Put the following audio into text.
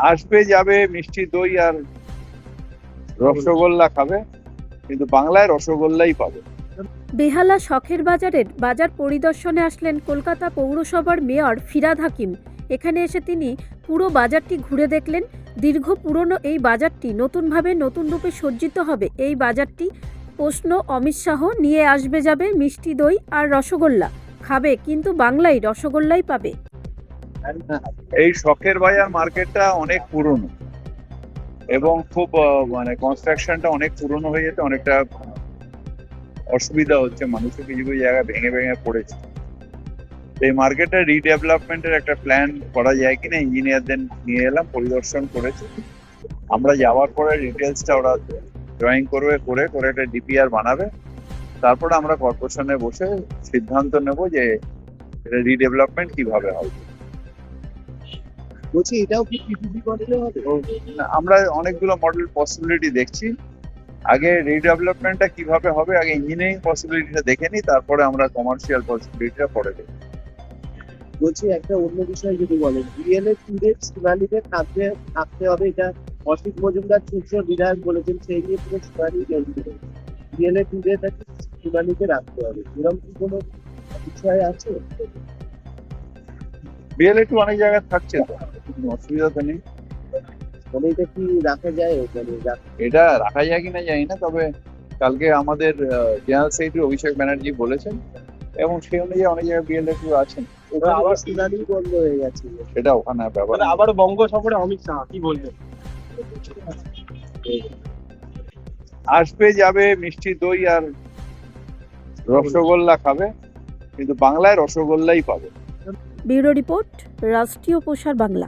আসবে যাবে মিষ্টি দই আর রসগোল্লা খাবে, কিন্তু বাংলায় রসগোল্লাই পাবে। বেহালা শখের বাজারের বাজার পরিদর্শনে আসলেন কলকাতা পৌরসভার মেয়র ফিরহাদ হাকিম। এখানে এসে তিনি পুরো বাজারটি ঘুরে দেখলেন। দীর্ঘ পুরনো এই বাজারটি নতুনভাবে নতুন রূপে সজ্জিত হবে। এই বাজারটি প্রশ্ন অমিত শাহ নিয়ে আসবে যাবে মিষ্টি দই আর রসগোল্লা খাবে, কিন্তু বাংলায় রসগোল্লাই পাবে। এই শখের বাজার মার্কেটটা অনেক পুরনো এবং খুব মানে কনস্ট্রাকশনটা অনেক পুরনো হয়ে যেতে অনেকটা অসুবিধা হচ্ছে, মানুষের কিছু কিছু জায়গায় ভেঙে ভেঙে পড়েছে। এই মার্কেটটা রিডেভেলপমেন্টের একটা প্ল্যান করা যায় কিনা ইঞ্জিনিয়ারদের নিয়ে এলাম, পরিদর্শন করেছে। আমরা যাওয়ার পরে ডিটেলসটা ওরা ড্রয়িং করবে, করে করে একটা ডিপিআর বানাবে। তারপরে আমরা কর্পোরেশনে বসে সিদ্ধান্ত নেব যে এটা রিডেভেলপমেন্ট কিভাবে হবে। বলছি এটাও কি পিপিপি মডেলে হবে? আমরা অনেকগুলো মডেল পসিবিলিটি দেখছি। আগে রিডেভেলপমেন্টটা কিভাবে হবে, আগে ইঞ্জিনিয়ারিং পসিবিলিটিটা দেখে নিই, তারপরে আমরা কমার্শিয়াল পসিবিলিটিটা পরে দেখি। বলছি একটা অন্য বিষয় যদি বলেন, বিএলএ টুডের শুনানিতে থাকতে হবে, এটা অসিত মজুমদার সূত্র বিধায়ক বলেছেন, সেই নিয়ে পুরো শুনানি চলছে। বিএলএ টুডে তাকে শুনানিতে রাখতে হবে, এরকম কি কোনো বিষয় আছে? বিএলএ টু অনেক জায়গায় থাকছে, তো কোনো অসুবিধা তো নেই। মানে এটা কি রাখা যায়? মানে এটা রাখা যায় কিনা জানি না, তবে কালকে আমাদের জেনারেল সেক্রেটারি অভিষেক ব্যানার্জি বলেছেন এবং সেই অনুযায়ী অনেক জায়গায় বিএলএ টু আছেন। ওখানে আবার শুনানি বন্ধ হয়ে গেছে। সেটা ওখানে ব্যাপার। আবার বঙ্গ সফরে অমিত শাহ কি বলবেন? আসবে যাবে মিষ্টি দই আর রসগোল্লা খাবে, কিন্তু বাংলায় রসগোল্লাই পাবে। ব্যুরো রিপোর্ট, রাষ্ট্রীয় প্রসার বাংলা।